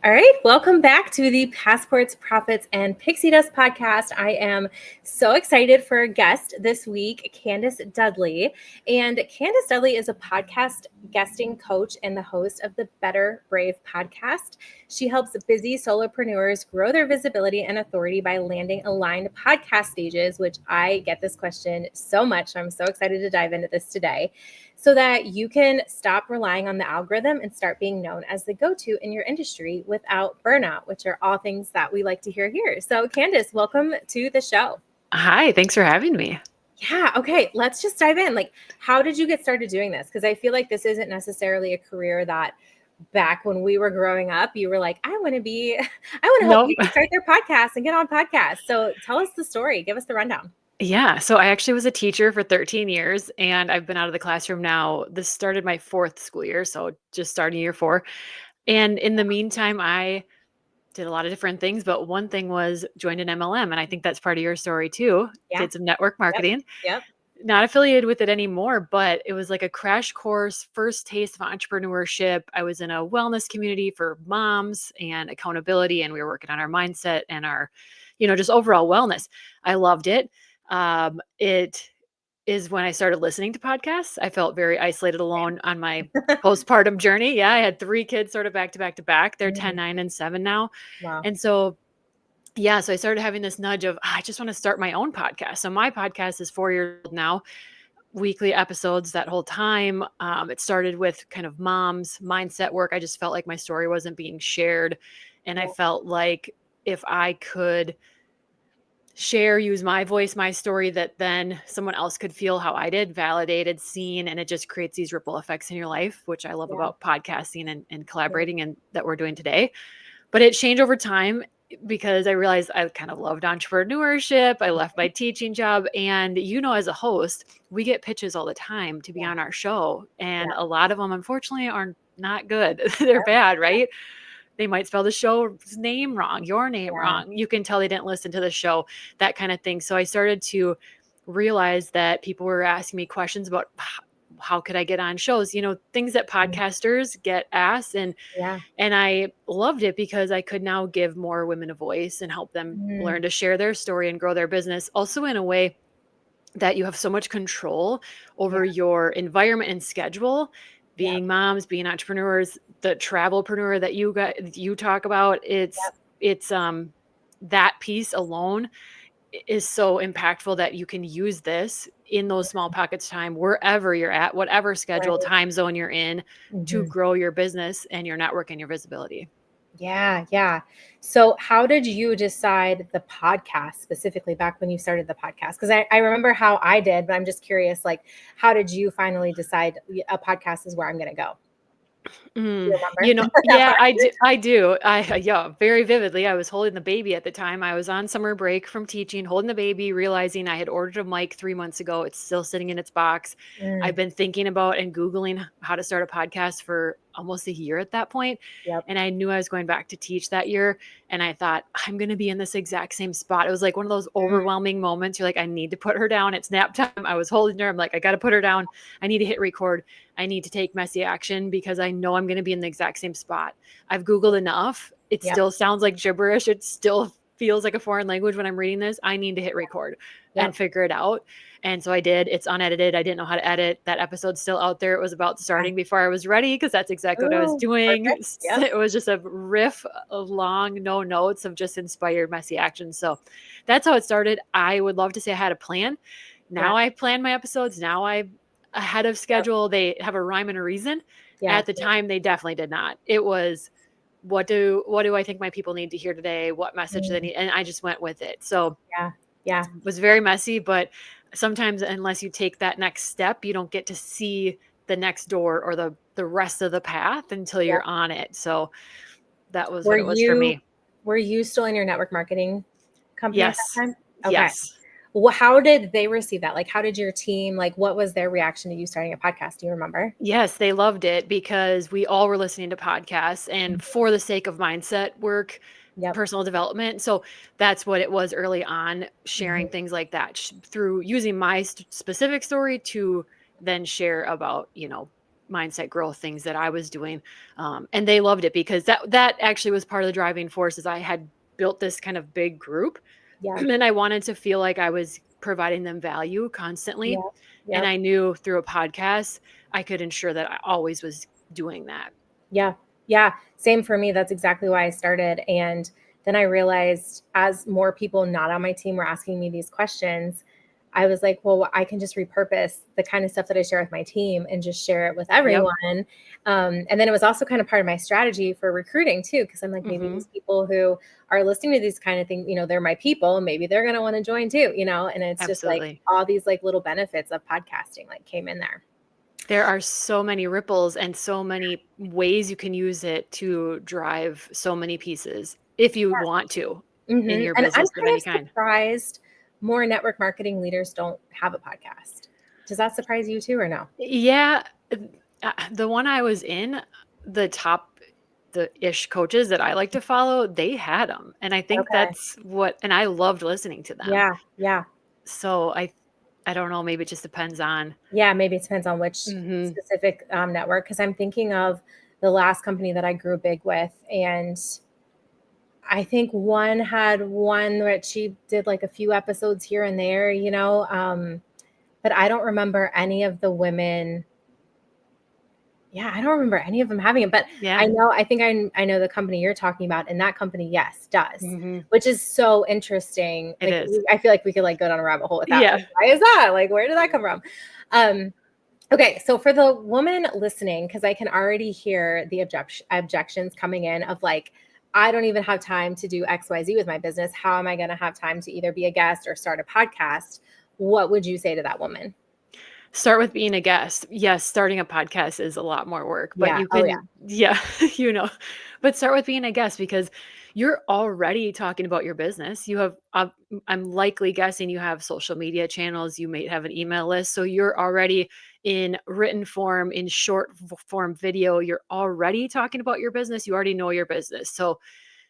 All right, welcome back to the Passports, Profits, and Pixie Dust podcast. I am so excited for a guest this week, Candace Dudley. And Candace Dudley is a podcast guesting coach and the host of the Better Brave podcast. She helps busy solopreneurs grow their visibility and authority by landing aligned podcast stages, which I get this question so much. So I'm so excited to dive into this today, so that you can stop relying on the algorithm and start being known as the go-to in your industry without burnout, which are all things that we like to hear here. So Candace, welcome to the show. Hi, thanks for having me. Yeah, okay, let's just dive in. Like, how did you get started doing this? Because I feel like this isn't necessarily a career that back when we were growing up, you were like, I want to help Nope. people start their podcast and get on podcasts. So tell us the story. Give us the rundown. Yeah, so I actually was a teacher for 13 years and I've been out of the classroom now. This started my fourth school year, so just starting year 4. And in the meantime, I did a lot of different things, but one thing was joined an MLM. And I think that's part of your story too. Yeah. Did some network marketing. Yep. Not affiliated with it anymore, but it was like a crash course, first taste of entrepreneurship. I was in a wellness community for moms and accountability, and we were working on our mindset and our, just overall wellness. I loved it. It is when I started listening to podcasts. I felt very isolated, alone on my postpartum journey. Yeah, I had 3 kids sort of back to back to back. They're 10, 9, and 7 now. Wow. And so I started having this nudge of, I just want to start my own podcast. So my podcast is 4 years old now, weekly episodes that whole time. It started with kind of mom's mindset work. I just felt like my story wasn't being shared. And I felt like if I could use my voice, my story, that then someone else could feel how I did, validated, seen, and it just creates these ripple effects in your life, which I love about podcasting and collaborating and that we're doing today. But it changed over time because I realized I kind of loved entrepreneurship. I left my teaching job. And, as a host, we get pitches all the time to be on our show. And a lot of them, unfortunately, are not good. They're bad, right? They might spell the show's name wrong, your name wrong. You can tell they didn't listen to the show, that kind of thing. So I started to realize that people were asking me questions about how could I get on shows, things that podcasters get asked. And I loved it because I could now give more women a voice and help them learn to share their story and grow their business, also in a way that you have so much control over your environment and schedule. Being moms, being entrepreneurs, the travelpreneur that you talk about, it's that piece alone is so impactful that you can use this in those small pockets of time, wherever you're at, whatever schedule, time zone you're in, to grow your business and your network and your visibility. Yeah. So how did you decide the podcast specifically back when you started the podcast? Because I remember how I did, but I'm just curious, like, how did you finally decide a podcast is where I'm going to go? Yeah, I do. Very vividly. I was holding the baby at the time. I was on summer break from teaching, holding the baby, realizing I had ordered a mic 3 months ago. It's still sitting in its box. I've been thinking about and Googling how to start a podcast for almost a year at that point. And I knew I was going back to teach that year. And I thought, I'm going to be in this exact same spot. It was like one of those overwhelming moments. You're like, I need to put her down. It's nap time. I was holding her. I'm like, I got to put her down. I need to hit record. I need to take messy action because I know I'm going to be in the exact same spot. I've Googled enough. It still sounds like gibberish. It still feels like a foreign language when I'm reading this. I need to hit record and figure it out. And so I did. It's unedited. I didn't know how to edit. That episode's still out there. It was about starting before I was ready because that's exactly what I was doing. It was just a riff of long, no notes of just inspired messy action. So that's how it started. I would love to say I had a plan. Now I plan my episodes. Now I'm ahead of schedule. They have a rhyme and a reason. At the time, they definitely did not. It was, what do I think my people need to hear today? What message they need? And I just went with it. So it was very messy, but sometimes unless you take that next step, you don't get to see the next door or the rest of the path until you're on it. So that was what it was for me. Were you still in your network marketing company at that time? Okay. Yes. Well, how did they receive that? Like, how did your team, what was their reaction to you starting a podcast? Do you remember? Yes, they loved it because we all were listening to podcasts and for the sake of mindset work, personal development. So that's what it was early on, sharing things like that through using my specific story to then share about, mindset growth things that I was doing. And they loved it because that actually was part of the driving force is I had built this kind of big group Yeah. and I wanted to feel like I was providing them value constantly. Yeah. And Yep. I knew through a podcast, I could ensure that I always was doing that. Yeah. Yeah. Same for me. That's exactly why I started. And then I realized as more people not on my team were asking me these questions, I was like, well, I can just repurpose the kind of stuff that I share with my team and just share it with Yep. everyone. And then it was also kind of part of my strategy for recruiting too, because I'm like, maybe Hmm. these people who are listening to these kind of things, they're my people, maybe they're going to want to join too, and it's just like Absolutely. all these like little benefits of podcasting like came in there. There are so many ripples and so many ways you can use it to drive so many pieces if you want to in your And I'm business of kind any of kind. surprised more network marketing leaders don't have a podcast. Does that surprise you too, or no? Yeah, the one I was in, the top the ish coaches that I like to follow, they had them, and I think Okay. that's what and I loved listening to them. Yeah. Yeah. So I don't know, maybe it just depends on. Yeah. Maybe it depends on which Mhm. specific network. Because I'm thinking of the last company that I grew big with, and I think one had one that she did like a few episodes here and there, but I don't remember any of the women. Yeah, I don't remember any of them having it, but Yeah. I think I know the company you're talking about, and that company, yes, does, Mhm. which is so interesting. It Like, is. I feel like we could, like, go down a rabbit hole with that. Like, Yeah. why is that? Like, where did that come from? Um, okay, so for the woman listening, because I can already hear the objections coming in of like, I don't even have time to do XYZ with my business. How am I gonna have time to either be a guest or start a podcast? What would you say to that woman? Start with being a guest. Yes, starting a podcast is a lot more work, but Yeah. you Oh, yeah. can yeah, you know, but start with being a guest because you're already talking about your business. You have, I'm likely guessing you have social media channels, you may have an email list, so you're already in written form, in short form video, you're already talking about your business, you already know your business. So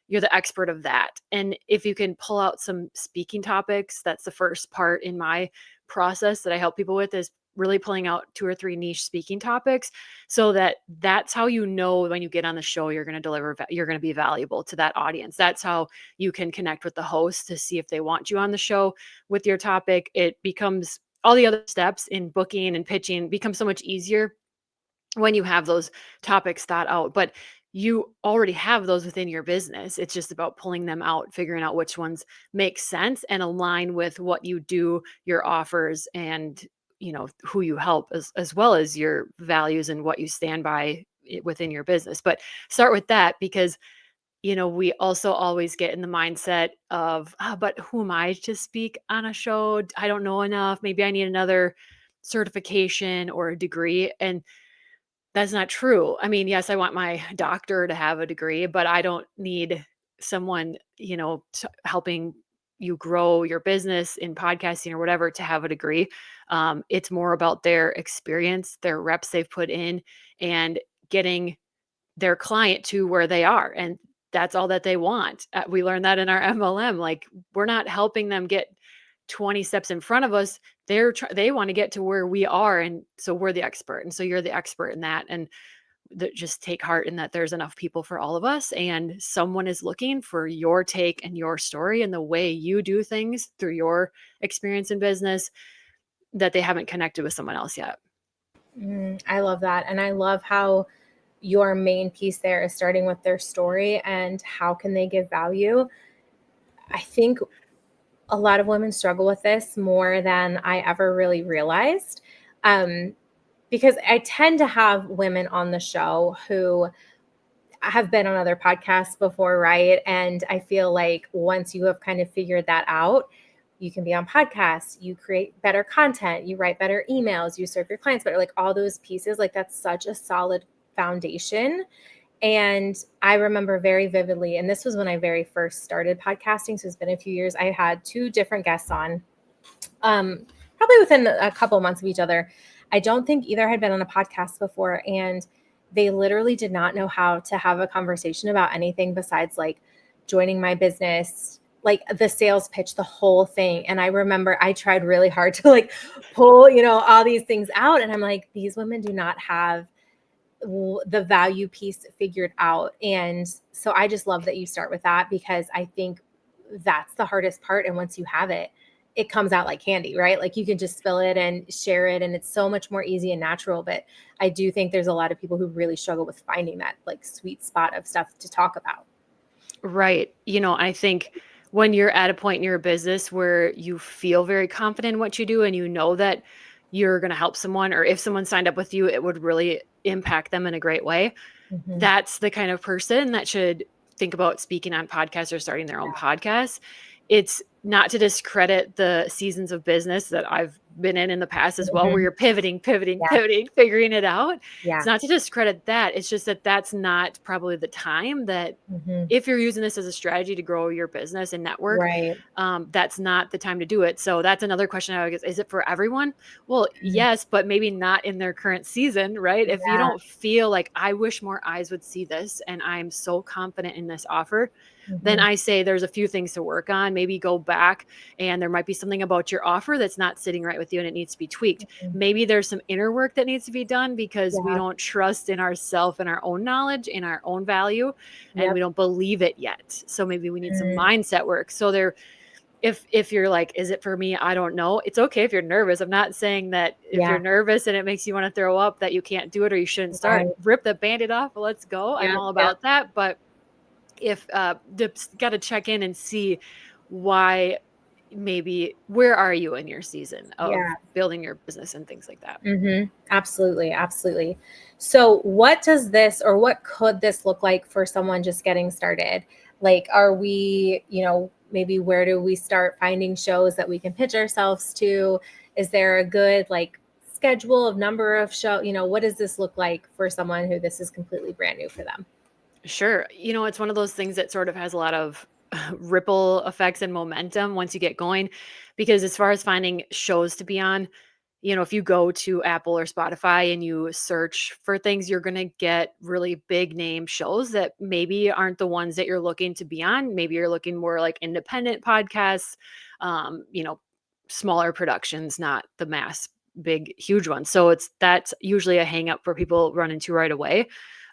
you're the expert of that. And if you can pull out some speaking topics, that's the first part in my process that I help people with is really pulling out 2 or 3 niche speaking topics so that that's how you know when you get on the show you're going to deliver you're going to be valuable to that audience. That's how you can connect with the host to see if they want you on the show with your topic. It becomes all the other steps in booking and pitching become so much easier when you have those topics thought out, but you already have those within your business. It's just about pulling them out, figuring out which ones make sense and align with what you do, your offers, and who you help, as well as your values and what you stand by within your business. But start with that because we also always get in the mindset of, but who am I to speak on a show? I don't know enough. Maybe I need another certification or a degree. And that's not true. I mean, yes, I want my doctor to have a degree, but I don't need someone, helping you grow your business in podcasting or whatever to have a degree. It's more about their experience, their reps they've put in, and getting their client to where they are. And that's all that they want. We learned that in our MLM. Like, we're not helping them get 20 steps in front of us. They want to get to where we are. And so we're the expert. And so you're the expert in that. And just take heart in that there's enough people for all of us. And someone is looking for your take and your story and the way you do things through your experience in business that they haven't connected with someone else yet. I love that. And I love how your main piece there is starting with their story and how can they give value. I think a lot of women struggle with this more than I ever really realized. Um, because I tend to have women on the show who have been on other podcasts before, right? And I feel like once you have kind of figured that out, you can be on podcasts, you create better content, you write better emails, you serve your clients better, like all those pieces, like that's such a solid foundation. And I remember very vividly, and this was when I very first started podcasting. So it's been a few years. I had 2 different guests on, probably within a couple months of each other. I don't think either had been on a podcast before. And they literally did not know how to have a conversation about anything besides like joining my business, like the sales pitch, the whole thing. And I remember I tried really hard to like pull, all these things out. And I'm like, these women do not have the value piece figured out. And so I just love that you start with that, because I think that's the hardest part. And once you have it, it comes out like candy, right? Like you can just spill it and share it, and it's so much more easy and natural. But I do think there's a lot of people who really struggle with finding that like sweet spot of stuff to talk about. Right. I think when you're at a point in your business where you feel very confident in what you do and you know that you're going to help someone, or if someone signed up with you, it would really impact them in a great way. Mhm. That's the kind of person that should think about speaking on podcasts or starting their own podcast. It's not to discredit the seasons of business that I've been in the past as well, where Mhm. you're pivoting, Yeah. figuring it out. It's Yeah. not to discredit that. It's just that that's not probably the time that, Mhm. if you're using this as a strategy to grow your business and network, Right. that's not the time to do it. So that's another question I would guess. Is it for everyone? Well, Mhm. yes, but maybe not in their current season, right? If you Yeah. don't feel like, I wish more eyes would see this and I'm so confident in this offer, then Mhm. I say there's a few things to work on. Maybe go back, and there might be something about your offer that's not sitting right with you and it needs to be tweaked. Mhm. Maybe there's some inner work that needs to be done because we Yeah. don't trust in ourselves and our own knowledge, in our own value, and we Yep. don't believe it yet. So maybe we need some Mm. mindset work. So there, if you're like, is it for me? I don't know. It's okay if you're nervous. I'm not saying that if you're Yeah. nervous and it makes you want to throw up that you can't do it or you shouldn't start. Right. Rip the band-aid off. Let's go. I'm Yep. all Yep. about that. But if got to check in and see why, maybe where are you in your season of Yeah. building your business and things like that. Absolutely. Absolutely. So, what does this, or what could this look like for someone just getting started? Like, are we, maybe where do we start finding shows that we can pitch ourselves to? Is there a good, like, schedule of number of show? What does this look like for someone who this is completely brand new for them? Sure. It's one of those things that sort of has a lot of ripple effects and momentum once you get going. Because as far as finding shows to be on, if you go to Apple or Spotify and you search for things, you're going to get really big name shows that maybe aren't the ones that you're looking to be on. Maybe you're looking more like independent podcasts, um, you know, smaller productions, not the mass big huge ones. So that's usually a hang up for people run into right away.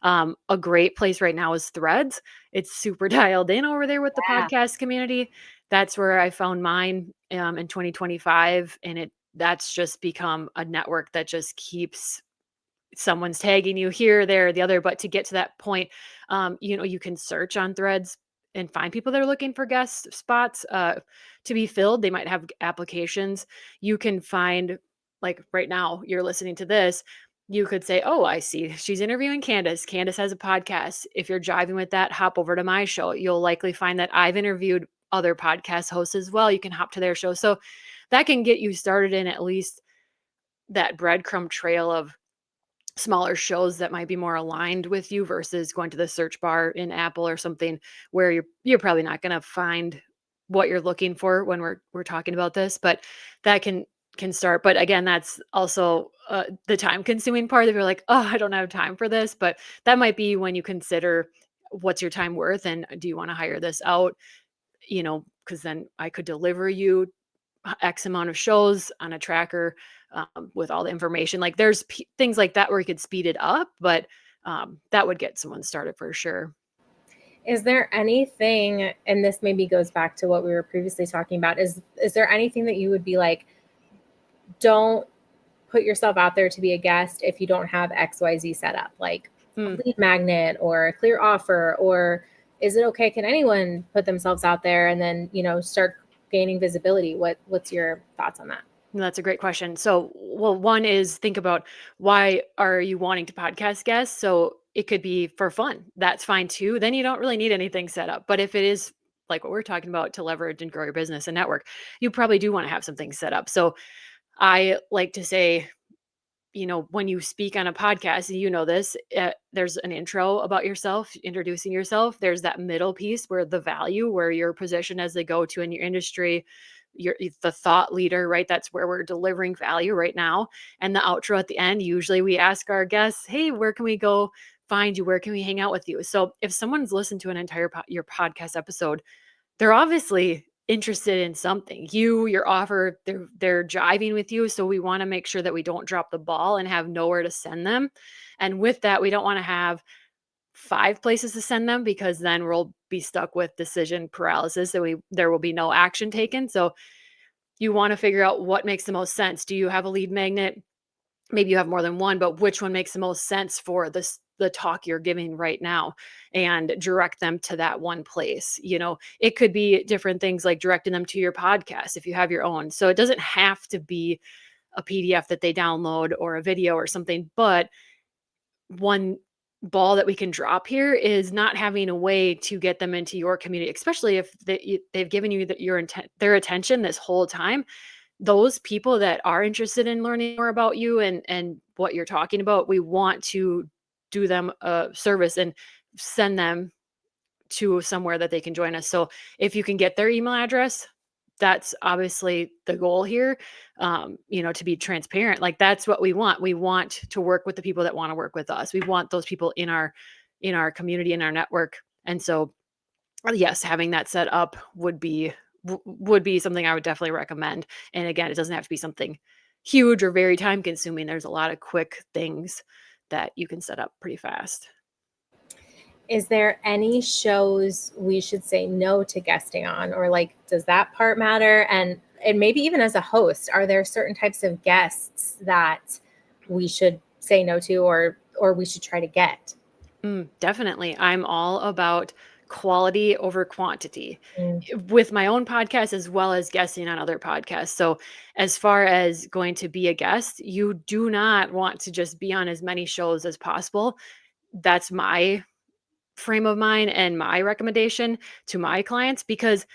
A great place right now is Threads. It's super dialed in over there with the Yeah. podcast community. That's where I found mine in 2025, and that's just become a network that just keeps, someone's tagging you here, there, the other. But to get to that point, you can search on Threads and find people that are looking for guest spots to be filled. They might have applications. You can find, like right now, you're listening to this. You could say, "Oh, I see she's interviewing Candace. Candace has a podcast. If you're driving with that, hop over to my show. You'll likely find that I've interviewed other podcast hosts as well. You can hop to their show." So that can get you started in at least that breadcrumb trail of smaller shows that might be more aligned with you versus going to the search bar in Apple or something where you're probably not going to find what you're looking for when we're talking about this. But that can start. But again, that's also the time consuming part. If you're like, oh, I don't have time for this, but that might be when you consider, what's your time worth, and do you want to hire this out? Because then I could deliver you X amount of shows on a tracker, with all the information. Like there's things like that where you could speed it up, but that would get someone started for sure. Is there anything, and this maybe goes back to what we were previously talking about, is there anything that you would be like, don't put yourself out there to be a guest if you don't have XYZ set up, like a Mm. lead magnet or a clear offer? Or is it okay? Can anyone put themselves out there and then, start gaining visibility? What's your thoughts on that? That's a great question. So, well, one is, think about, why are you wanting to podcast guests? So it could be for fun. That's fine too. Then you don't really need anything set up. But if it is like what we're talking about, to leverage and grow your business and network, you probably do want to have something set up. So I like to say, when you speak on a podcast, this, there's an intro about yourself, introducing yourself. There's that middle piece where the value, where you're positioned as the go-to in your industry. You're the thought leader, right? That's where we're delivering value right now. And the outro at the end, usually we ask our guests, hey, where can we go find you? Where can we hang out with you? So if someone's listened to an entire your podcast episode, they're obviously interested in something. Your offer, they're jiving with you. So we want to make sure that we don't drop the ball and have nowhere to send them. And with that, we don't want to have 5 places to send them, because then we'll be stuck with decision paralysis. So there will be no action taken. So you want to figure out what makes the most sense. Do you have a lead magnet? Maybe you have more than one, but which one makes the most sense for the talk you're giving right now, and direct them to that one place. It could be different things, like directing them to your podcast if you have your own. So it doesn't have to be a PDF that they download or a video or something, but one ball that we can drop here is not having a way to get them into your community, especially if they've given you their attention this whole time. Those people that are interested in learning more about you and what you're talking about, we want to do them a service and send them to somewhere that they can join us. So if you can get their email address, that's obviously the goal here. To be transparent, like that's what we want. We want to work with the people that want to work with us. We want those people in our community, in our network. And so, yes, having that set up would be something I would definitely recommend. And again, it doesn't have to be something huge or very time consuming. There's a lot of quick things that you can set up pretty fast. Is there any shows we should say no to guesting on, or like, does that part matter? And maybe even as a host, are there certain types of guests that we should say no to, or we should try to get? Definitely. I'm all about quality over quantity Mm. with my own podcast, as well as guesting on other podcasts. So as far as going to be a guest, you do not want to just be on as many shows as possible. That's my frame of mind and my recommendation to my clients, because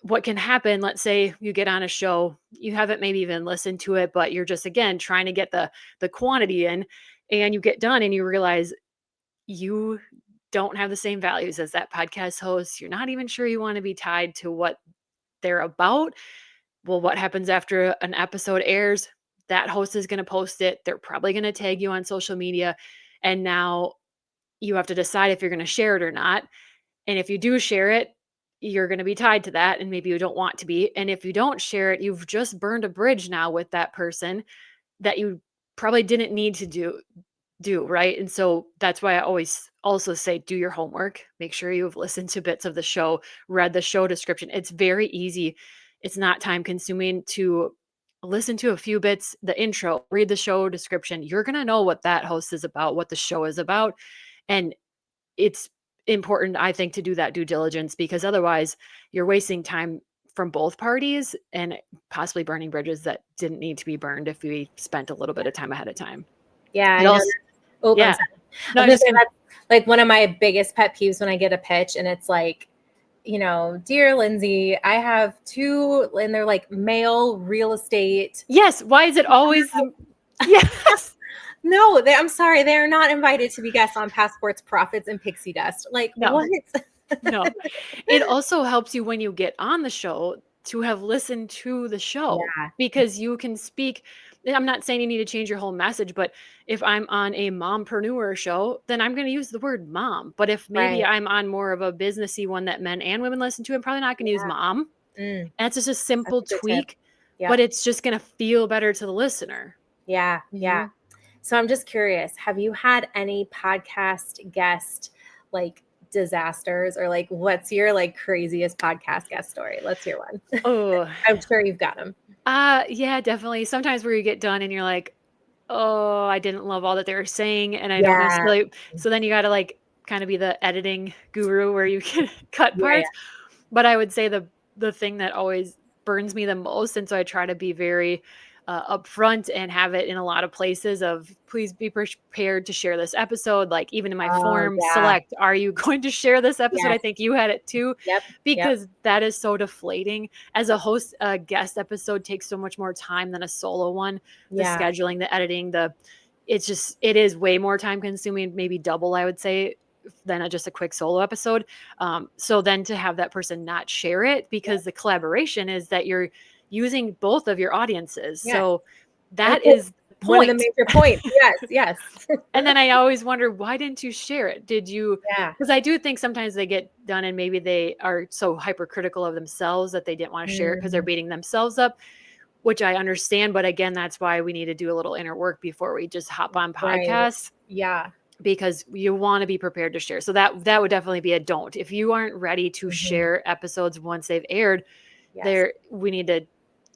what can happen, let's say you get on a show, you haven't maybe even listened to it, but you're just, again, trying to get the quantity in, and you get done and you realize you don't have the same values as that podcast host. You're not even sure you want to be tied to what they're about. Well, what happens after an episode airs? That host is going to post it. They're probably going to tag you on social media. And now you have to decide if you're going to share it or not. And if you do share it, you're going to be tied to that, and maybe you don't want to be. And if you don't share it, you've just burned a bridge now with that person that you probably didn't need to do, right? And so that's why I always also say, do your homework. Make sure you've listened to bits of the show, read the show description. It's very easy. It's not time consuming to listen to a few bits, the intro, read the show description. You're going to know what that host is about, what the show is about. And it's important, I think, to do that due diligence, because otherwise you're wasting time from both parties and possibly burning bridges that didn't need to be burned if we spent a little bit of time ahead of time. Yeah, It I know. also, I'm yeah. sorry. No, I I'm was just gonna say gonna, that's like one of my biggest pet peeves when I get a pitch and it's like, dear Lindsay, I have 2, and they're like male real estate. yes. Why is it always yes? No, I'm sorry, they are not invited to be guests on Passports, Profits, and Pixie Dust. Like, No, what? no. It also helps you when you get on the show to have listened to the show, Yeah. because you can speak. I'm not saying you need to change your whole message, but if I'm on a mompreneur show, then I'm going to use the word mom. But if maybe Right. I'm on more of a businessy one that men and women listen to, I'm probably not going to use mom. Mm, And it's just a that's simple a good tip. tweak, Yep. but it's just going to feel better to the listener. Yeah. Yeah. So I'm just curious, have you had any podcast guest like disasters, or like what's your like craziest podcast guest story? Let's hear one. Oh, I'm sure you've got them. yeah, definitely. Sometimes where you get done and you're like, oh, I didn't love all that they were saying, and I don't Yeah. necessarily. So then you got to like kind of be the editing guru where you can cut Yeah. parts. But I would say the thing that always burns me the most, and so I try to be very upfront and have it in a lot of places of, please be prepared to share this episode. Like even in my Oh, form, yeah. select, are you going to share this episode? I Yes. think you had it too, Yep. Yep. because that is so deflating. As a host, a guest episode takes so much more time than a solo one. The Yeah. scheduling, the editing, it is way more time consuming, maybe double, I would say, than just a quick solo episode. So then to have that person not share it, because the collaboration is that you're using both of your audiences. Yes. So that That's is the one of the point. major points. Yes. Yes. And then I always wonder, why didn't you share it? Did you? Yeah. Because I do think sometimes they get done and maybe they are so hypercritical of themselves that they didn't want to share it because they're beating themselves up. which I understand. But again, that's why we need to do a little inner work before we just hop on Right. podcasts. Yeah. Because you want to be prepared to share. So that would definitely be a don't. If you aren't ready to share episodes once they've aired, Yes. we need to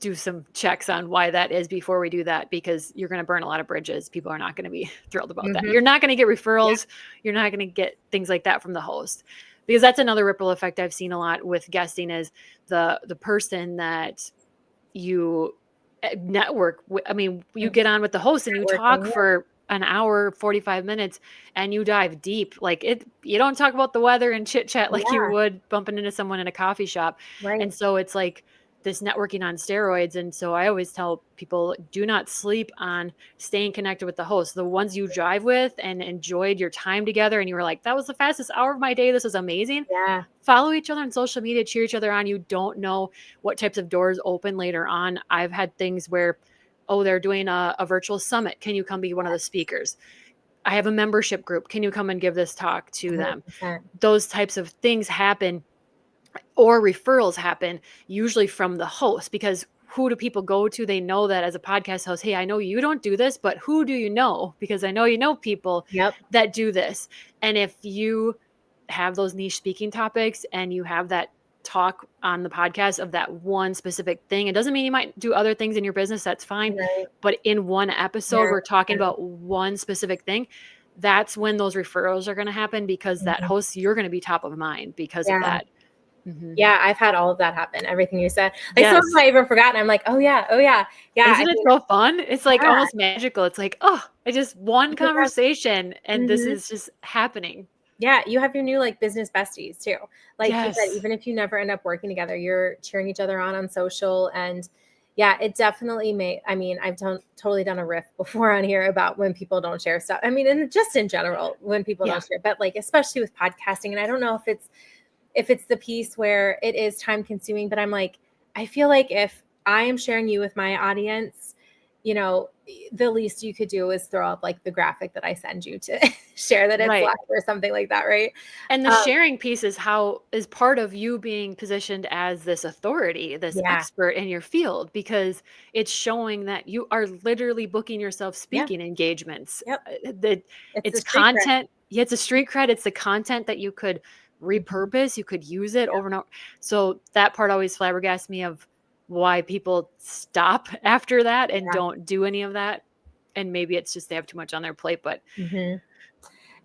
do some checks on why that is before we do that, because you're going to burn a lot of bridges. People are not going to be thrilled about that. You're not going to get referrals. You're not going to get things like that from the host, because that's another ripple effect I've seen a lot with guesting is the person that you network with. I mean, you get on with the host and you talk for an hour, 45 minutes, and you dive deep. Like you don't talk about the weather and chit chat like you would bumping into someone in a coffee shop. Right. And so it's like this networking on steroids. And so I always tell people, do not sleep on staying connected with the host, the ones you drive with and enjoyed your time together. And you were like, that was the fastest hour of my day. This was amazing. Yeah. Follow each other on social media, cheer each other on. You don't know what types of doors open later on. I've had things where, oh, they're doing a virtual summit. Can you come be one of the speakers? I have a membership group. Can you come and give this talk to them? 100%. Those types of things happen, or referrals happen usually from the host, because who do people go to? They know that as a podcast host, hey, I know you don't do this, but who do you know? Because I know you know people that do this. And if you have those niche speaking topics and you have that talk on the podcast of that one specific thing, it doesn't mean you might do other things in your business. That's fine. Right. But in one episode, we're talking about one specific thing. That's when those referrals are going to happen, because that host, you're going to be top of mind because of that. Yeah, I've had all of that happen. Everything you said. Like some of them I even forgotten. I'm like, oh yeah. Isn't it so fun? It's like almost magical. It's like, oh, I just one conversation and this is just happening. Yeah, you have your new like business besties too. Like you said, even if you never end up working together, you're cheering each other on social. And yeah, it definitely may. I mean, I've totally done a riff before on here about when people don't share stuff. I mean, and just in general, when people don't share, but like especially with podcasting. And I don't know if it's the piece where it is time consuming, but I'm like, I feel like if I am sharing you with my audience, you know, the least you could do is throw up like the graphic that I send you to share that it's live or something like that. Right. And the sharing piece is part of you being positioned as this authority, this expert in your field, because it's showing that you are literally booking yourself speaking engagements. It's content. Yeah, it's a street cred. It's the content that you could repurpose. You could use it over and over. So that part always flabbergasts me of why people stop after that and don't do any of that. And maybe it's just they have too much on their plate, but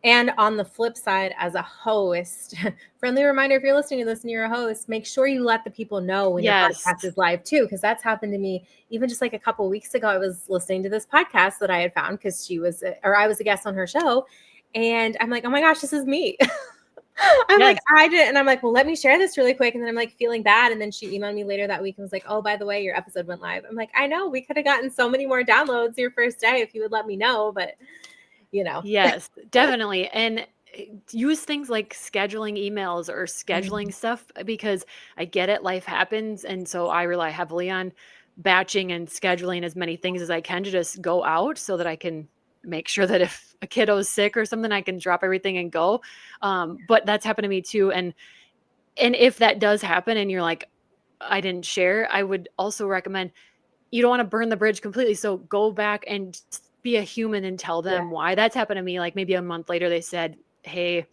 And on the flip side, as a host, friendly reminder, if you're listening to this and you're a host, make sure you let the people know when your podcast is live too, because that's happened to me even just like a couple of weeks ago. I was listening to this podcast that I had found because I was a guest on her show, and I'm like, oh my gosh, this is me. I'm like, I did. And I'm like, well, let me share this really quick. And then I'm like feeling bad. And then she emailed me later that week and was like, oh, by the way, your episode went live. I'm like, I know we could have gotten so many more downloads your first day if you would let me know, but you know. Yes, definitely. And use things like scheduling emails or scheduling stuff, because I get it. Life happens. And so I rely heavily on batching and scheduling as many things as I can to just go out so that I can make sure that if a kiddo's sick or something, I can drop everything and go. But that's happened to me too. And if that does happen and you're like, I didn't share, I would also recommend, you don't want to burn the bridge completely. So go back and just be a human and tell them why. That's happened to me. Like maybe a month later, they said, hey,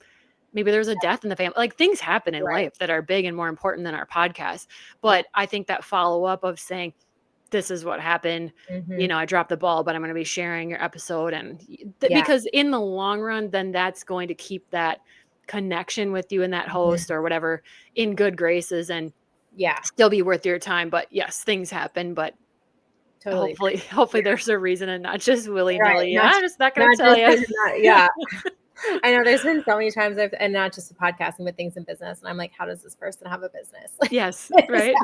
maybe there's a death in the family. Like things happen in life that are big and more important than our podcast. But I think that follow-up of saying, this is what happened. You know, I dropped the ball, but I'm going to be sharing your episode. And because in the long run, then that's going to keep that connection with you and that host or whatever in good graces and still be worth your time. But yes, things happen, but hopefully there's a reason and not just willy-nilly. I'm just not going to tell you. I know there's been so many times and not just with podcasting, but things in business. And I'm like, how does this person have a business? Yes. Right.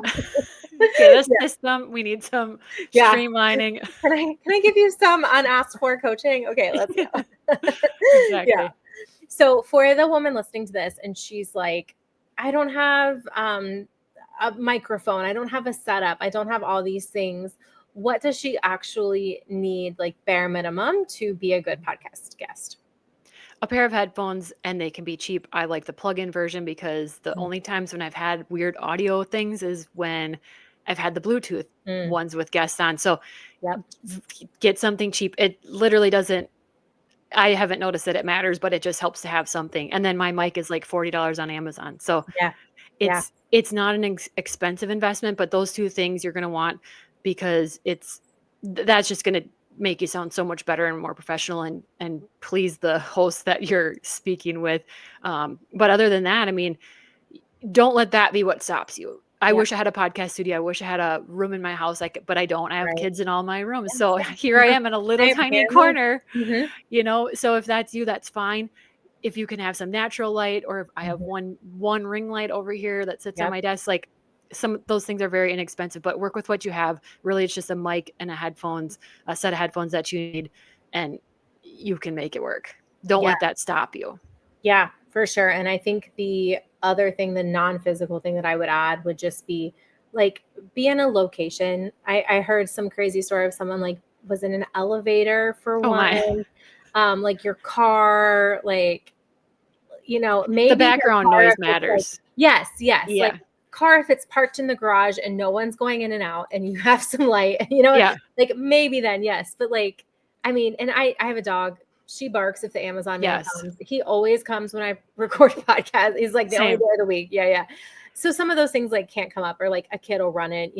Get a system. We need some streamlining. Can I give you some unasked for coaching? Okay, let's go. Exactly. So for the woman listening to this and she's like, I don't have a microphone. I don't have a setup. I don't have all these things. What does she actually need, like bare minimum, to be a good podcast guest? A pair of headphones, and they can be cheap. I like the plug-in version because the only times when I've had weird audio things is when I've had the Bluetooth Mm. ones with guests on. So Yep. get something cheap. It literally doesn't, I haven't noticed that it matters, but it just helps to have something. And then my mic is like $40 on Amazon. So Yeah. Yeah. it's not an expensive investment, but those two things you're going to want, because that's just going to make you sound so much better and more professional and please the host that you're speaking with. But other than that, I mean, don't let that be what stops you. I Yeah. wish I had a podcast studio. I wish I had a room in my house, but I don't. I have Right. kids in all my rooms. Yeah, So same. here I am in a little Same, tiny family. corner, Mhm. so if that's you, that's fine. If you can have some natural light, or if I have Mhm. one ring light over here that sits on Yep. my desk, like some those things are very inexpensive, but work with what you have. Really, it's just a mic and a set of headphones that you need, and you can make it work. Don't Yeah. let that stop you. Yeah, for sure. And I think the other thing, the non-physical thing that I would add would just be like be in a location. I heard some crazy story of someone like was in an elevator for Oh my. one, like your car, like The maybe your background car noise if it's like matters. yes, like Yeah. car if it's parked in the garage and no one's going in and out and you have some light, Yeah. like maybe then yes, but like I mean, and I have a dog. She barks if the Amazon man Yes. comes. He always comes when I record a podcast. He's like the only Same. day of the week. Yeah, yeah. So some of those things like can't come up or like a kid will run it,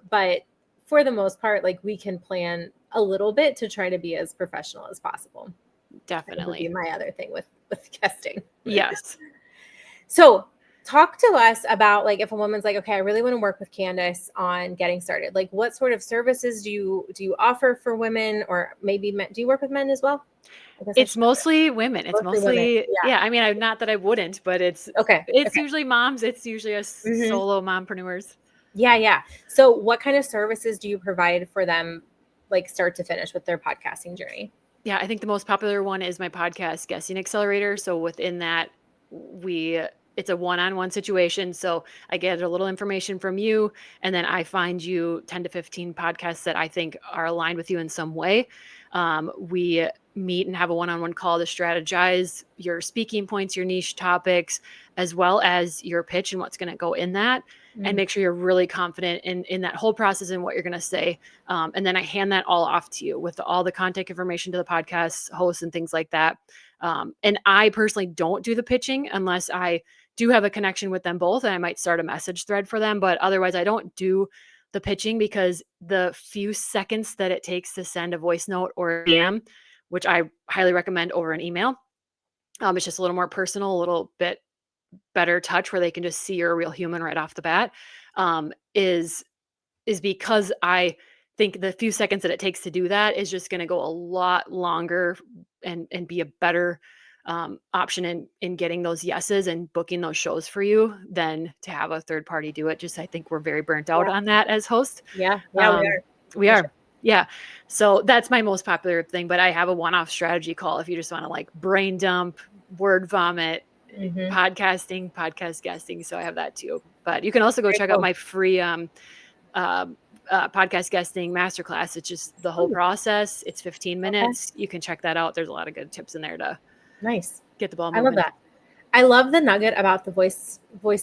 but for the most part, like we can plan a little bit to try to be as professional as possible. That would be Definitely. my other thing with guesting. Yes. So talk to us about like if a woman's like, okay, I really want to work with Candace on getting started. Like what sort of services do you offer for women or maybe men? Do you work with men as well? I guess I It's should know that. mostly women. It's Mostly women. mostly, Yeah. yeah. I mean, not that I wouldn't, but it's Okay. it's Okay. usually moms. It's usually us Hmm. solo mompreneurs. Yeah. Yeah. So what kind of services do you provide for them, like start to finish with their podcasting journey? Yeah, I think the most popular one is my podcast guesting accelerator. So within that, we it's a one-on-one situation. So I get a little information from you, and then I find you 10 to 15 podcasts that I think are aligned with you in some way. We meet and have a one-on-one call to strategize your speaking points, your niche topics, as well as your pitch and what's going to go in that, and Mm. make sure you're really confident in that whole process and what you're going to say. And then I hand that all off to you with all the contact information to the podcast hosts and things like that. And I personally don't do the pitching unless I do have a connection with them both, and I might start a message thread for them. But otherwise, I don't do the pitching because the few seconds that it takes to send a voice note or a DM, which I highly recommend over an email, it's just a little more personal, a little bit better touch where they can just see you're a real human right off the bat, is because I think the few seconds that it takes to do that is just going to go a lot longer and be a better option in getting those yeses and booking those shows for you than to have a third party do it. Just I think we're very burnt out Yeah. on that as hosts. Yeah. Yeah. We Um, are. we For sure. are. Yeah. So that's my most popular thing, but I have a one-off strategy call if you just want to like brain dump, word vomit, Hmm. podcasting, podcast guesting. So I have that too. But you can also go Very check out cool. my free uh, podcast guesting masterclass. It's just the whole Ooh, process. It's 15 okay. minutes. You can check that out. There's a lot of good tips in there to Nice. get the ball I love moving. that. I love the nugget about the voice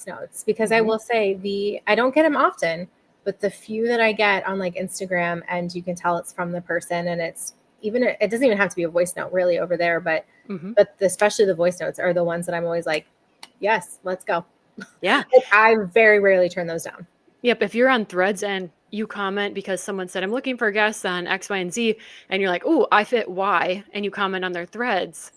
notes because I Mhm. will say I don't get them often, but the few that I get on like Instagram and you can tell it's from the person and it doesn't even have to be a voice note really over there, but Mhm. especially the voice notes are the ones that I'm always like, yes, let's go. Yeah. Like I very rarely turn those down. Yep. If you're on Threads and you comment because someone said, I'm looking for guests on X, Y, and Z, and you're like, oh, I fit Y, and you comment on their threads,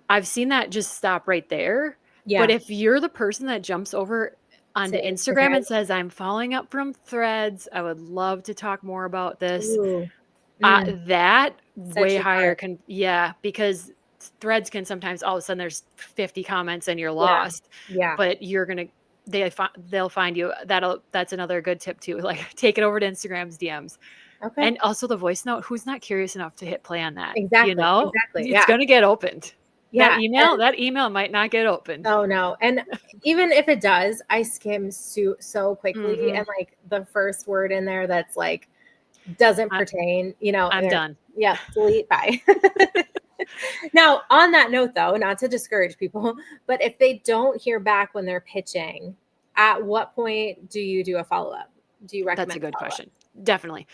I've seen that just stop right there. But Yeah. if you're the person that jumps over onto To Instagram Instagram. and says, I'm following up from Threads, I would love to talk more about this. Ooh. Mm, That set way you higher apart. because Threads can sometimes all of a sudden there's 50 comments and you're Yeah. lost, Yeah. but they'll find you. That's another good tip too. Like take it over to Instagram's DMs. Okay. And also the voice note, who's not curious enough to hit play on that? Exactly. Exactly. It's Yeah. going to get opened. Yeah. That email might not get opened. Oh no. And even if it does, I skim so quickly Mhm. and like the first word in there that's like doesn't I, pertain, I'm done. yeah, delete, bye. Now, on that note though, not to discourage people, but if they don't hear back when they're pitching, at what point do you do a follow-up? do you That's recommend a good follow-up? question. Definitely.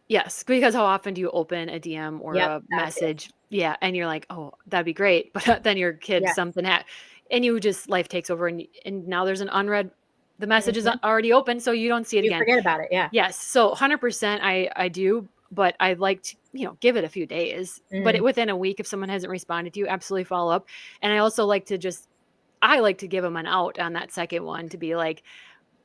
Yes, because how often do you open a DM or Yep, a that too. message? Yeah, and you're like, "Oh, that'd be great," but then your kid Yeah. something and you just life takes over, and now there's an unread. The message is Mhm. already open, so you don't see it You again. forget about it, yeah. Yes, so 100% I do, but I like to, give it a few days. But Mm, within a week, if someone hasn't responded to you, absolutely follow up. And I also like to I like to give them an out on that second one to be like,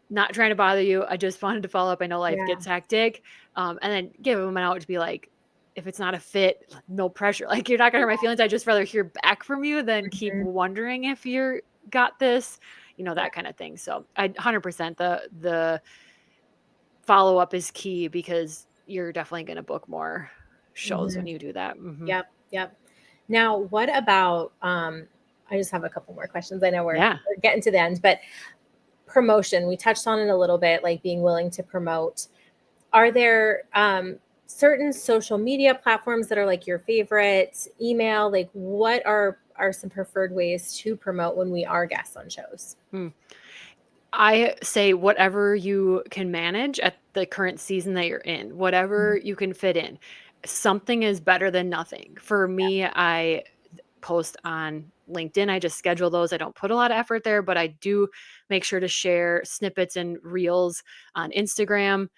not trying to bother you. I just wanted to follow up. I know life yeah. gets hectic. And then give them an out to be like, if it's not a fit, no pressure. Like, you're not gonna hurt my feelings. I just rather hear back from you than keep Mhm. wondering if you're got this, Yeah. that kind of thing. So I 100% the follow up is key because you're definitely gonna book more shows when Mhm. you do that. Hmm. Yep, yep. Now, what about, I just have a couple more questions. I know Yeah. we're getting to the end, but promotion, we touched on it a little bit, like being willing to promote. Are there certain social media platforms that are like your favorite? Email, like what are some preferred ways to promote when we are guests on shows? Mm. I say whatever you can manage at the current season that you're in, Mhm. whatever you can fit in. Something is better than nothing. For me, I post on LinkedIn. I just schedule those. I don't put a lot of effort there, but I do make sure to share snippets and reels on Instagram.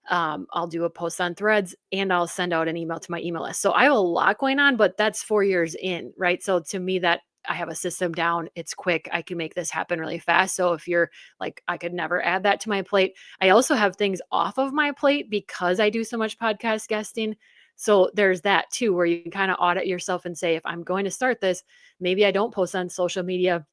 I'll do a post on Threads and I'll send out an email to my email list. So I have a lot going on, but that's 4 years in, right? So to me, that I have a system down. It's quick. I can make this happen really fast. So if you're like, I could never add that to my plate. I also have things off of my plate because I do so much podcast guesting. So there's that too, where you can kind of audit yourself and say, if I'm going to start this, maybe I don't post on social media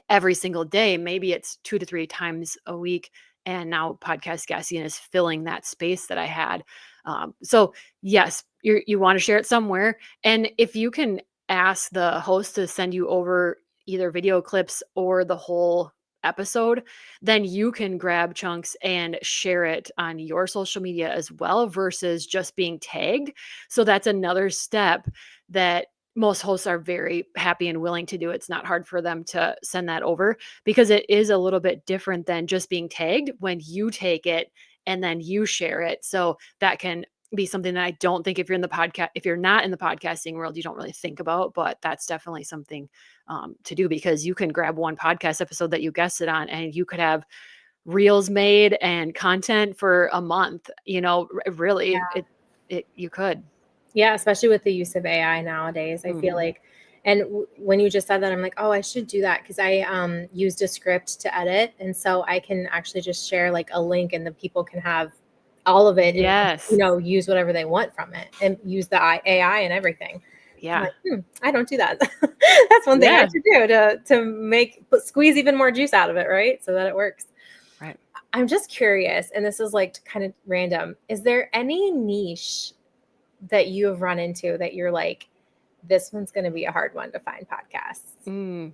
every single day. Maybe it's 2 to 3 times a week. And now podcast guesting is filling that space that I had. So yes, you want to share it somewhere. And if you can ask the host to send you over either video clips or the whole episode, then you can grab chunks and share it on your social media as well versus just being tagged. So that's another step that most hosts are very happy and willing to do. It's not hard for them to send that over because it is a little bit different than just being tagged when you take it and then you share it. So that can be something that I don't think if you're in the podcast, if you're not in the podcasting world, you don't really think about, but that's definitely something to do because you can grab one podcast episode that you guested on and you could have reels made and content for a month, really you could. Yeah, especially with the use of AI nowadays. I feel Mhm. like, and when you just said that, I'm like, oh, I should do that because I used a script to edit, and so I can actually just share like a link, and the people can have all of it, and Yes. use whatever they want from it, and use the AI and everything. I'm Yeah. like, I don't do that. That's one thing I Yeah. should do to squeeze even more juice out of it, right? So that it works. Right. I'm just curious, and this is like kind of random. Is there any niche that you have run into that you're like, this one's going to be a hard one to find podcasts? Mm.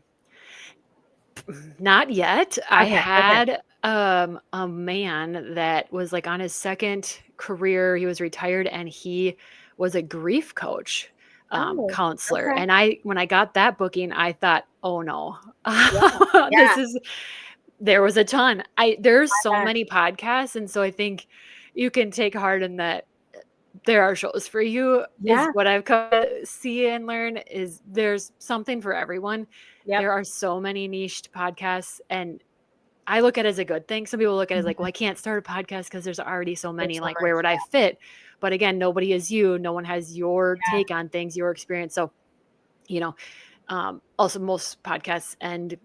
Not yet. I Okay. Okay. had a man that was like on his second career. He was retired and he was a grief coach, Oh, counselor. okay. And when I got that booking, I thought, oh no, Yeah. this Yeah. is there was a ton. There's so Uh, many podcasts. And so I think you can take heart in that there are shows for you is yeah. what I've come to see and learn is there's something for everyone. Yep. There are so many niched podcasts and I look at it as a good thing. Some people look at it as like, well, Mhm. I can't start a podcast because there's already so There's many. so Like, where much. would I fit? But again, nobody is you. No one has your Yeah. take on things, your experience. So, you know, also most podcasts end,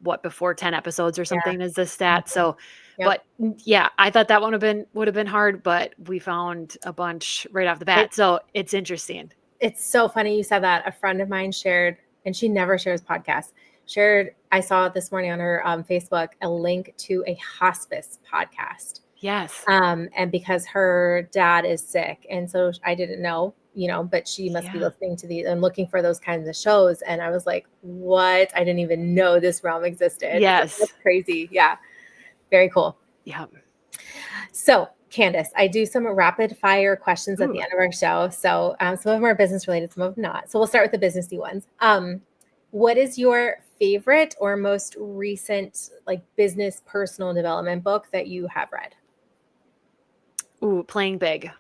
what before 10 episodes or Yeah. something is the stat. Mhm. So, Yep. but yeah, I thought that one would have been hard, but we found a bunch right off the It, bat. So it's interesting. it's so funny you said that. A friend of mine shared, and she never shares podcasts, shared, I saw it this morning on her Facebook, a link to a hospice podcast. Yes. And because her dad is sick. And so I didn't know, but she must be Yeah. listening to these and looking for those kinds of shows. And I was like, what? I didn't even know this realm existed. So Yes. that's crazy. Yeah. Very cool. Yeah. So, Candace, I do some rapid fire questions at Ooh. the end of our show. So, some of them are business related, some of them not. So, we'll start with the businessy ones. What is your favorite or most recent like business personal development book that you have read? Ooh, playing big.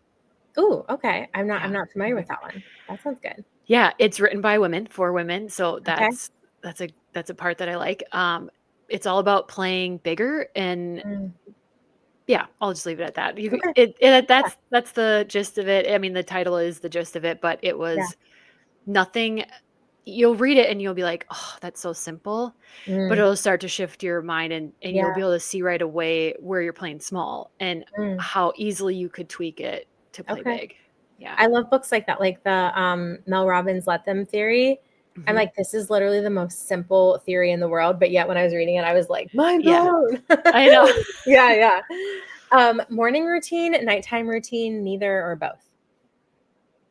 Ooh, okay. I'm Yeah. not familiar with that one. That sounds good. Yeah, it's written by women for women, so Okay. that's a part that I like. It's all about playing bigger, and Mm, yeah, I'll just leave it at that. okay. Yeah. That's the gist of it. I mean, the title is the gist of it, but it Yeah. was nothing. You'll read it and you'll be like, "Oh, that's so simple," but Mm, it'll start to shift your mind, and you'll yeah. be able to see right away where you're playing small and Mm, how easily you could tweak it to play okay. big. Yeah. I love books like that, like the Mel Robbins Let Them theory. I'm Mhm. like, this is literally the most simple theory in the world, but yet when I was reading it, I was like, mind Yeah, blown. I know. Yeah, yeah. Morning routine, nighttime routine, neither or both.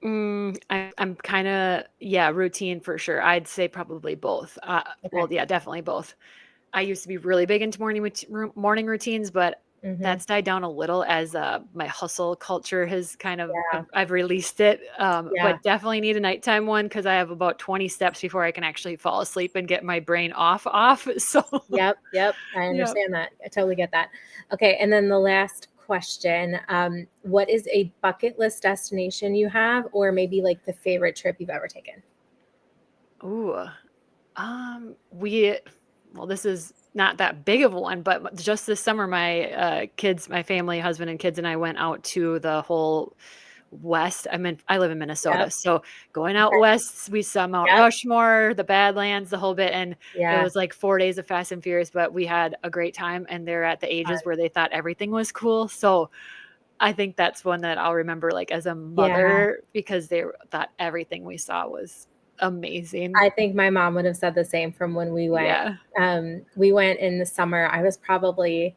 I'm kinda, yeah, routine for sure. I'd say probably both. Okay. Well, yeah, definitely both. I used to be really big into morning routines, but Hmm. that's died down a little as, my hustle culture has kind of Yeah. I've released it, Yeah. but definitely need a nighttime one because I have about 20 steps before I can actually fall asleep and get my brain off, so Yep. Yep. I Yep. understand that. I totally get that. Okay. And then the last question, what is a bucket list destination you have, or maybe like the favorite trip you've ever taken? Ooh, we well, this is not that big of a one, but just this summer, my family, husband and kids and I went out to the whole west. I live in Minnesota, Yep. so going out Okay. west, we saw Mount Yep. Rushmore, the Badlands, the whole bit, and it Yeah. was like 4 days of Fast and Furious, but we had a great time, and they're at the Fun. ages where they thought everything was cool. So I think that's one that I'll remember, like, as a Yeah. mother, because they thought everything we saw was amazing. I think my mom would have said the same from when we went. Yeah. We went in the summer. I was probably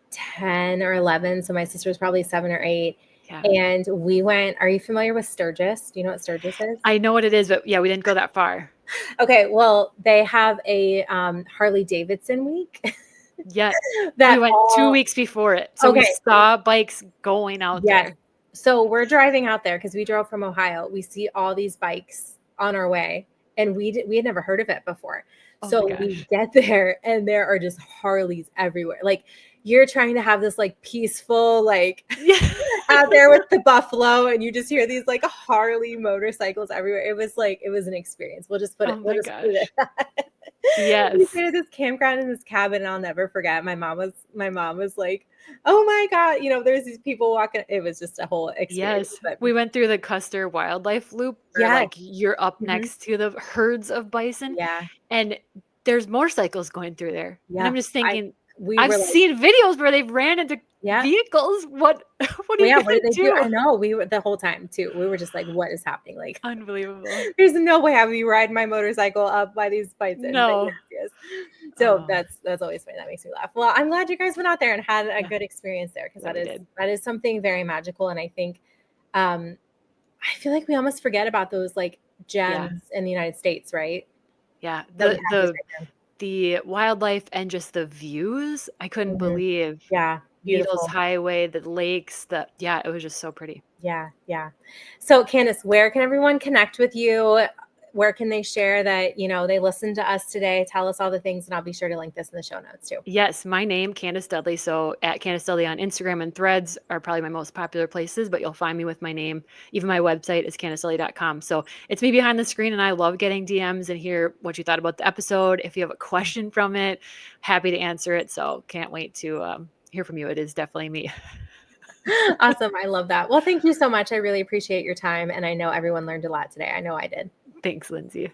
10 or 11. So my sister was probably 7 or 8. Yeah. And we went. Are you familiar with Sturgis? Do you know what Sturgis is? I know what it is, but yeah, we didn't go that far. Okay. Well, they have a Harley Davidson week Yeah. We that went 2 all, weeks before it, so we okay. saw bikes going out Yes. there. So we're driving out there because we drove from Ohio. We see all these bikes on our way, and we had never heard of it before. Oh my So we gosh. get there, and there are just Harleys everywhere. Like you're trying to have this like peaceful like Yeah. out there with the buffalo, and you just hear these like Harley motorcycles everywhere. It was an experience. Oh We'll my just put it gosh. at that. We Yes. stayed at this campground in this cabin, and I'll never forget. My mom was like, "Oh my god," there's these people walking. It was just a whole experience. Yes. But We went through the Custer Wildlife Loop where, yes, like, you're up mhm, next to the herds of bison, yeah, and there's motorcycles going through there, and yeah. I'm just I thinking, We I've were like, seen videos where they've ran into yeah. vehicles. What what are Well, you yeah. What gonna did they do? do? I know. We were the whole time too. We were just like, "What is happening?" Like, Unbelievable. there's no way I would be riding my motorcycle up by these bison. But No. yes, yes. So Oh, that's always funny. That makes me laugh. Well, I'm glad you guys went out there and had a yeah. good experience there because Yeah, we did. that is something very magical. And I think um, I feel like we almost forget about those like Yeah. gems in the United States, right? Yeah. That we The have these the right the wildlife and just the views, I now. couldn't Mhm. believe. Yeah, Needles beautiful. Highway, the lakes, yeah, it was just so pretty. Yeah, yeah. So, Candace, where can everyone connect with you? Where can they share that, they listened to us today? Tell us all the things, and I'll be sure to link this in the show notes too. Yes, my name, Candace Dudley. So at Candace Dudley on Instagram and Threads are probably my most popular places, but you'll find me with my name. Even my website is CandaceDudley.com. So it's me behind the screen, and I love getting DMs and hear what you thought about the episode. If you have a question from it, happy to answer it. So can't wait to hear from you. It is definitely me. Awesome. I love that. Well, thank you so much. I really appreciate your time. And I know everyone learned a lot today. I know I did. Thanks, Lindsay.